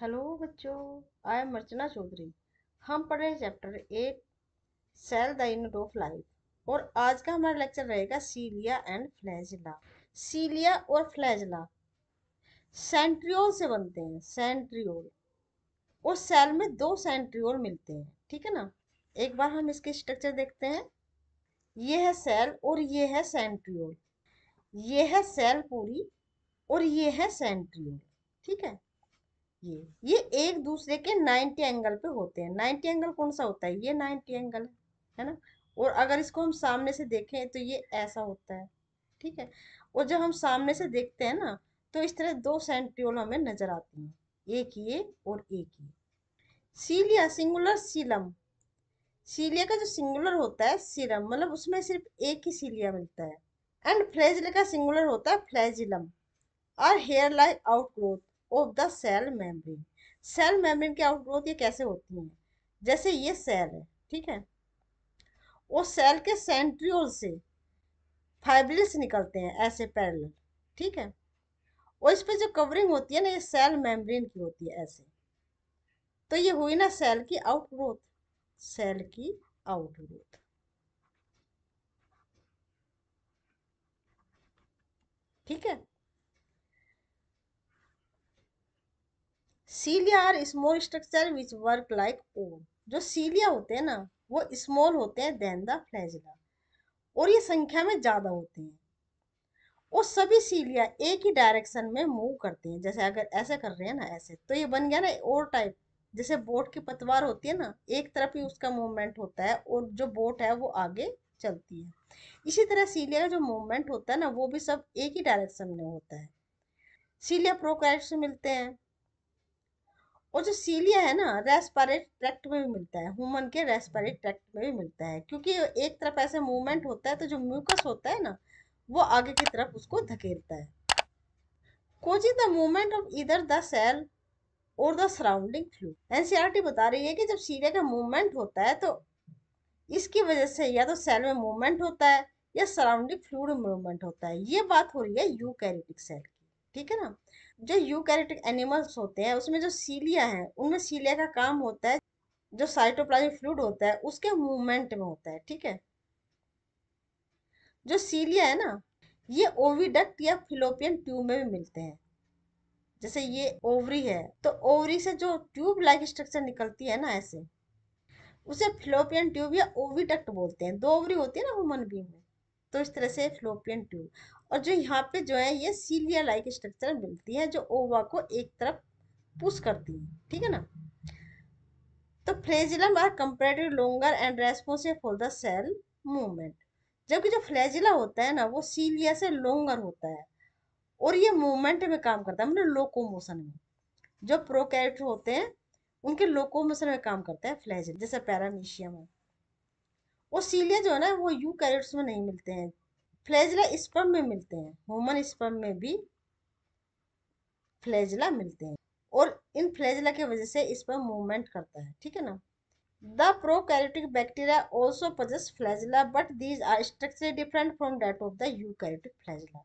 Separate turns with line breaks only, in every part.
Hello बच्चों, I am अर्चना चौधरी। हम पढ़ रहे हैं chapter 8, cell the unit of life. और आज का हमारा लेक्चर रहेगा सीलिया एंड फ्लैजिला। सीलिया और फ्लैजिला सेंट्रियोल से बनते हैं, सेंट्रियोल। और सेल में दो सेंट्रियोल मिलते हैं, ठीक है ना। एक बार हम इसके स्ट्रक्चर देखते हैं। ये है सेल और ये है सेंट्रियोल। ये है सेल पूरी और ये है सेंट्रियोल, ठीक है। ये एक दूसरे के 90 एंगल पे होते हैं। 90 एंगल कौन सा होता है? ये 90 एंगल है ना। और अगर इसको हम सामने से देखें तो ये ऐसा होता है, ठीक है। और जब हम सामने से देखते हैं ना, तो इस तरह दो सेंट्रियोल हमें नजर आती हैं, एक ये और एक ये। सीलिया सिंगुलर सीलम। सीलिया का जो सिंगुलर होता है सीरम, मतलब उसमें सिर्फ एक ही सीलिया मिलता है। एंड फ्लैजिला का सिंगुलर होता है फ्लैजिलम। और hair like outgrowth of the cell membrane. Cell membrane की आउटग्रोथ ये कैसे होती है? जैसे ये सेल है, ठीक है। वो सेल के सेंट्रियोल से फाइब्रिल्स निकलते हैं ऐसे पैरेलल, ठीक है। और इस पे जो कवरिंग होती है ना, ये सेल मेम्ब्रेन की होती है ऐसे। तो ये हुई ना सेल की आउटग्रोथ, सेल की आउटग्रोथ, ठीक है। Cilia are small structure which work like ओम। जो सीलिया होते हैं ना, वो स्मॉल होते हैं देन द फ्लैजिला, और ये संख्या में ज्यादा होते हैं। और सभी सीलिया एक ही डायरेक्शन में मूव करते हैं। जैसे अगर ऐसे कर रहे हैं ना, ऐसे, तो ये बन गया ना और टाइप। जैसे बोट की पतवार होती है ना, एक तरफ ही उसका मूवमेंट होता है और जो बोट है वो आगे चलती है। इसी तरह सीलिया का जो मूवमेंट होता है ना, वो भी सब एक ही डायरेक्शन में होता है। सीलिया प्रोकैरियोट से मिलते हैं। और जो सीलिया है ना, रेस्पिरेटरी ट्रैक्ट में भी मिलता है, ह्यूमन के रेस्पिरेटरी ट्रैक्ट में भी मिलता है। क्योंकि एक तरफ ऐसे मूवमेंट होता है, तो जो म्यूकस होता है ना, वो आगे की तरफ उसको धकेलता है। कोचिंग द मूवमेंट ऑफ इधर द सेल और द सराउंडिंग फ्लूइड। एनसीईआरटी बता रही है कि जब सीलिया का मूवमेंट होता है, तो इसकी वजह से या तो सेल में मूवमेंट होता है या सराउंडिंग फ्लूइड में मूवमेंट होता है। ये बात हो रही है यूकैरियोटिक सेल की, ठीक है ना। जो यूकैरियोटिक एनिमल्स होते हैं, उसमें जो सीलिया है, उनमें सीलिया का काम होता है, जो साइटोप्लाज्मिक फ्लूइड होता है उसके मूवमेंट में होता है, ठीक है। जो सीलिया है ना, ये ओविडक्ट या फिलोपियन ट्यूब में भी मिलते हैं। जैसे ये ओवरी है, तो ओवरी से जो ट्यूब लाइक स्ट्रक्चर निकलती है ना ऐसे, उसे फ्लोपियन ट्यूब या ओविडक्ट बोलते हैं। दो ओवरी होती है ना ह्यूमन बीइंग में, तो इस तरह से फ्लोपियन ट्यूब। और जो यहाँ पे जो है, ये सीलिया लाइक स्ट्रक्चर मिलती है, जो ओवा को एक तरफ पुश करती है, ठीक है ना। तो flagellum are comparatively longer and responsive for the cell movement. जबकि जो फ्लैजिला होता है ना, वो सीलिया से लोंगर होता है और ये मूवमेंट में काम करता है, मतलब लोकोमोशन में। जो प्रोकैरियोट होते हैं, उनके लोकोमोशन में काम करता है फ्लैजिला, जैसे पैरामीशियम है। और सीलिया जो है ना, वो यूकैरियोट्स में नहीं मिलते हैं। फ्लैजिला स्पर्म में मिलते हैं, ह्यूमन स्पर्म में भी फ्लैजिला मिलते हैं। और इन फ्लैजिला की वजह से स्पर्म मूवमेंट करता है, ठीक है ना। The prokaryotic bacteria also possess flagella, but these are structurally different from that of the eukaryotic flagella.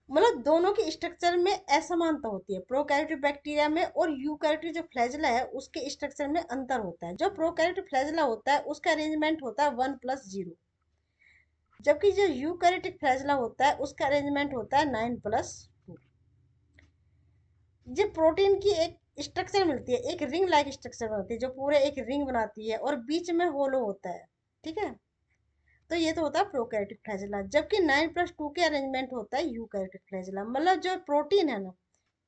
मतलब दोनों की स्ट्रक्चर में असमानता होती है, प्रोकैरियोटिक बैक्टीरिया में और यूकैरियोटिक जो फ्लैजिला है उसके स्ट्रक्चर में अंतर होता है। जो प्रोकैरियोटिक फ्लैजिला होता है उसका अरेंजमेंट होता है 1+0, जबकि जो यूकैरियोटिक फ्लैजिला होता है उसका अरेंजमेंट होता है 9+2। ये प्रोटीन की एक स्ट्रक्चर मिलती है, एक रिंग लाइक स्ट्रक्चर बनती है, जो पूरे एक रिंग बनाती है और बीच में होलो होता है, ठीक है। तो ये तो होता है प्रोकैरियोटिक फ्लैजिला, जबकि 9+2 के अरेंजमेंट होता है यूकैरियोटिक फ्लैजिला। मतलब जो प्रोटीन है ना,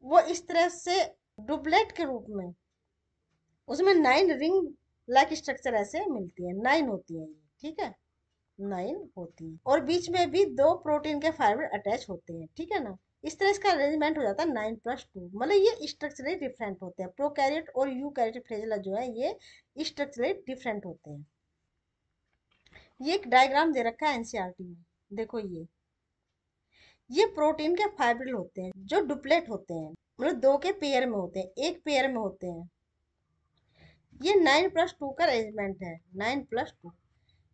वो इस तरह से डुप्लेट के रूप में, उसमें 9 रिंग लाइक स्ट्रक्चर ऐसे मिलती है, 9 होती है ये, ठीक है। 9 होती है और बीच में भी दो प्रोटीन के फाइबर अटैच होते हैं, ठीक है ना। इस तरह इसका अरेंजमेंट हो जाता है 9+2। मतलब ये स्ट्रक्चरली डिफरेंट होते हैं, प्रोकैरियोट और यूकैरियोटिक फ्लैजिला जो है ये स्ट्रक्चरली डिफरेंट होते हैं। ये एक डायग्राम दे रखा है एनसीईआरटी में, देखो ये प्रोटीन के फाइब्रिल होते हैं जो डुप्लेट होते हैं, मतलब दो के पेयर में होते हैं, एक पेयर में होते हैं। ये 9+2 का अरेंजमेंट है, 9+2।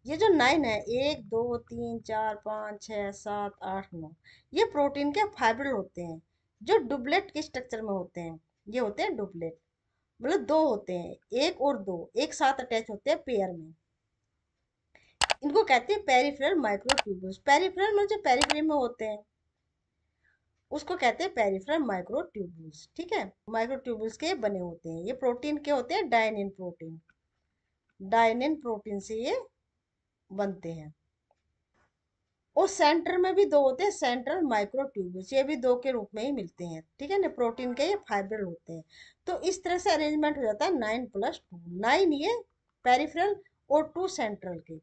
ये जो 9 है, 1 2 3 4 5 6 7 8 9, ये प्रोटीन के फाइब्रिल होते हैं जो डुप्लेट के स्ट्रक्चर में होते हैं। ये होते हैं डुप्लेट। मतलब दो होते हैं, एक और दो एक साथ अटैच होते हैं पेयर में, इनको कहते हैं पेरिफेरल माइक्रोट्यूबुल्स। पेरिफेरल में जो पेरिफेरी में होते हैं उसको कहते हैं पेरिफेरल माइक्रोट्यूबुल्स। ठीक है, माइक्रोट्यूबुल्स के बने होते हैं, ये प्रोटीन के होते हैं, डायनिन प्रोटीन, डायनिन प्रोटीन से ये बनते हैं। और सेंटर में भी दो होते हैं, सेंट्रल माइक्रोट्यूबुल्स, ये भी दो के रूप में ही मिलते हैं। ठीक है ना, प्रोटीन के ये फाइब्रिल होते हैं। तो इस तरह से अरेंजमेंट हो जाता है 9+2, 9 ये पेरिफेरल और 2 सेंट्रल के।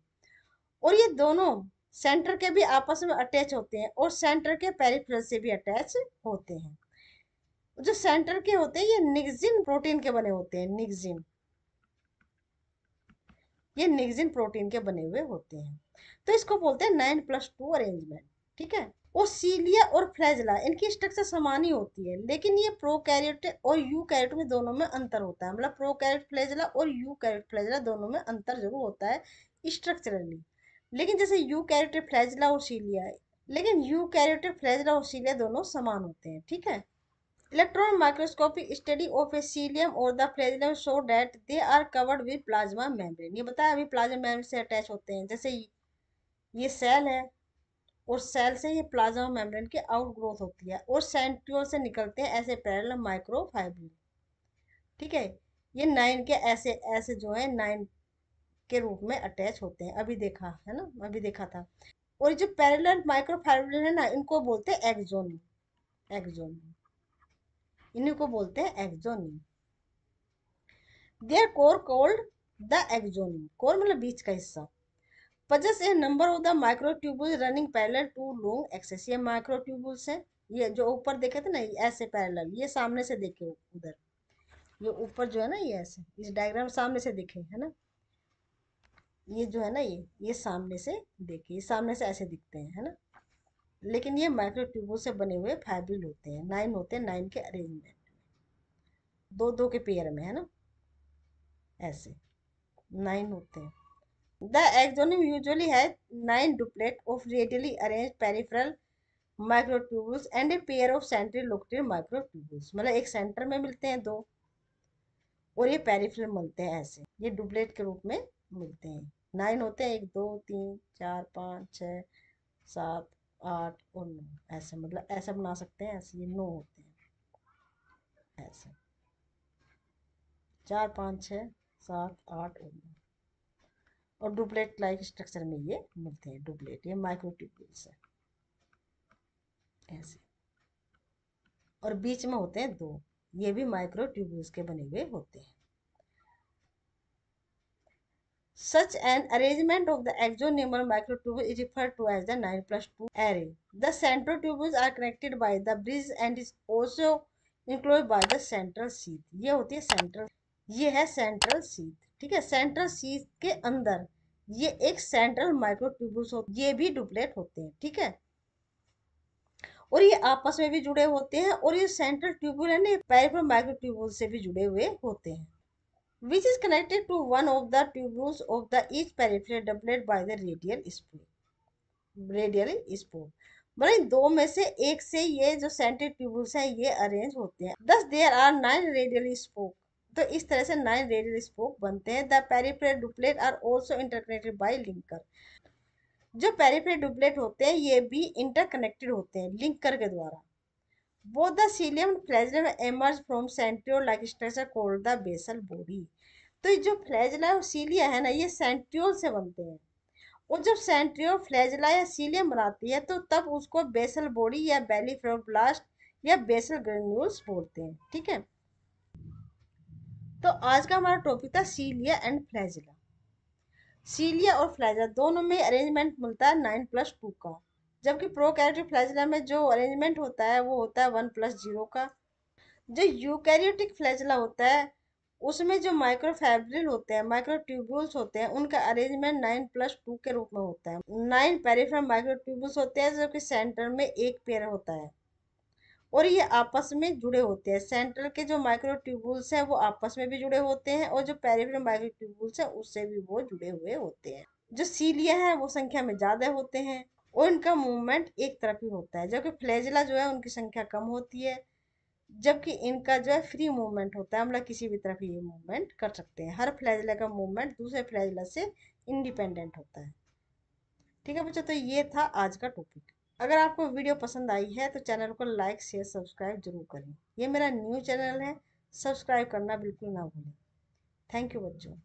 और ये दोनों सेंटर के भी आपस में अटैच होते हैं और सेंटर के पेरिफेरल से भी अटैच होते हैं। जो सेंटर के होते हैं ये निक्सिन प्रोटीन के बने होते हैं, निक्सिन, ये निक्सिन प्रोटीन के बने हुए होते हैं। तो इसको बोलते हैं 9+2 अरेंजमेंट। ठीक है। और सीलिया और फ्लैजिला इनकी स्ट्रक्चर समान ही होती है, लेकिन ये प्रोकैरियोट और यूकैरियोट में दोनों में अंतर होता है। मतलब प्रोकैरियोट फ्लैजिला और यूकैरियोट फ्लैजिला दोनों में अंतर जरूर होता है स्ट्रक्चरली, लेकिन जैसे यूकैरियोटिक फ्लैजिला और सीलिया है, लेकिन यूकैरियोटिक फ्लैजिला और सीलिया दोनों समान होते हैं। ठीक है। Electron microscopic study of a cilium और the flagellum show that they are covered with plasma membrane. ये बताया अभी, प्लाज्मा मेम्ब्रेन से अटैच होते हैं। जैसे ये सेल है और सेल से ये प्लाज्मा मेम्ब्रेन की आउट ग्रोथ होती है और सेंट्रियोल से निकलते हैं ऐसे पैरेलल माइक्रोफाइब्रिल। ठीक है। ये 9 के ऐसे ऐसे जो है 9 के रूप में अटैच होते हैं, अभी देखा है ना, अभी देखा था। और जो पैरेलल माइक्रोफाइब्रिल है ना, इनको बोलते हैं एक्सोनी, एक्सोनी, इन्हीं को बोलते हैं axoneme. There core called the axoneme, core मतलब बीच का हिस्सा। possess a number of the microtubules running parallel to long axis, ये माइक्रोट्यूबुल्स हैं। ये जो ऊपर देखे थे ना, ऐसे पैरेलल, ये सामने से देखे उधर, ये ऊपर जो है ना, ये ऐसे इस डायग्राम सामने से दिखे है ना, ये जो है ना, ये सामने से देखे, ये सामने से ऐसे दिखते हैं है ना। लेकिन ये माइक्रोट्यूबुल से बने हुए फाइब्रिल होते हैं, 9 होते हैं, 9 के अरेंजमेंट, दो दो के पेयर में है ना, ऐसे 9 होते हैं। The axonum usually has 9 duplet of radially arranged peripheral microtubules and a pair of central located microtubules. मतलब एक सेंटर में मिलते हैं दो और ये पेरिफेरल मिलते हैं ऐसे, ये डुप्लेट के रूप में मिलते हैं। 9 होते हैं, 1 2 3 4 5 6 7 8 और 9, ऐसे मतलब ऐसा बना सकते हैं, ऐसे ये 9 होते हैं ऐसे, 4 5 6 7 8 और 9, और डुप्लेट लाइक स्ट्रक्चर में ये मिलते हैं। डुप्लेट ये माइक्रोट्यूबुल्स है ऐसे, और बीच में होते हैं दो, ये भी माइक्रोट्यूबुल्स के बने हुए होते हैं। Such an arrangement of the axonal microtubule is referred to as the 9+2 array. The centrotubules are connected by the bridge and is also enclosed by the central sheath. ये होती है सेंट्रल, ये है सेंट्रल शीथ। ठीक है, central sheath के अंदर ये एक सेंट्रल माइक्रोट्यूबुल्स होते, ये भी डुप्लेट होते हैं। ठीक है, और ये आपस में भी जुड़े होते हैं, और ये सेंट्रल ट्यूबुल है ना, पेरिफेरल माइक्रोट्यूबुल से भी जुड़े हुए होते हैं, which is connected to one of the tubules of the each peripheral doublet by the radial spoke, radial spoke। मतलब इन दो में से एक से ये जो सेंट्रल ट्यूबुल्स हैं ये अरेंज होते हैं। thus there are 9 radial spoke, तो इस तरह से 9 रेडियल स्पोक बनते हैं। The peripheral doublet are also interconnected by linker, जो पेरिफेरल डुप्लेट होते हैं ये भी इंटरकनेक्टेड होते हैं लिंकर के द्वारा। both the cilium and flagellum emerge from centriole like structure called the basal body। तो ये जो फ्लैजिला और सीलिया है ना, ये सेंट्रियोल से बनते हैं, और जब सेंट्रियोल फ्लैजिला या सीलियम बनाती है तो तब उसको बेसल बॉडी या बेली ब्लास्ट या बेसल ग्रेन्यूल्स बोलते हैं। ठीक है, तो आज का हमारा टॉपिक था सीलिया एंड फ्लैजिला। सीलिया और फ्लैजिला दोनों में अरेंजमेंट मिलता है 9+2 का, जबकि प्रोकैरियोटिक फ्लैजिला में जो अरेंजमेंट होता है वो होता है 1+0 का। जो यूकैरियोटिक फ्लैजिला होता है उसमें जो माइक्रोफैब्रिल होते हैं, माइक्रोट्यूब्यूल्स होते हैं, उनका अरेंजमेंट 9+2 के रूप में होता है। 9 पेरिफेरल माइक्रोट्यूब्यूल्स होते हैं, जो कि सेंटर में एक पेयर होता है, और ये आपस में जुड़े होते हैं। सेंट्रल के जो माइक्रोट्यूब्यूल्स हैं वो आपस में भी जुड़े होते हैं, और जो पेरिफेरल माइक्रोट्यूब्यूल्स हैं उससे भी वो जुड़े हुए होते हैं। जो सीलिया है वो संख्या में ज्यादा होते हैं और इनका मूवमेंट एक तरफ ही होता है, जबकि फ्लैजिला जो है उनकी संख्या कम होती है, जबकि इनका जो है फ्री मूवमेंट होता है, मतलब किसी भी तरफ ये मूवमेंट कर सकते हैं। हर फ्लैजिला का मूवमेंट दूसरे फ्लैजिला से इंडिपेंडेंट होता है। ठीक है बच्चों, तो ये था आज का टॉपिक। अगर आपको वीडियो पसंद आई है तो चैनल को लाइक शेयर सब्सक्राइब जरूर करें। ये मेरा न्यू चैनल है, सब्सक्राइब करना बिल्कुल ना भूलें। थैंक यू बच्चों।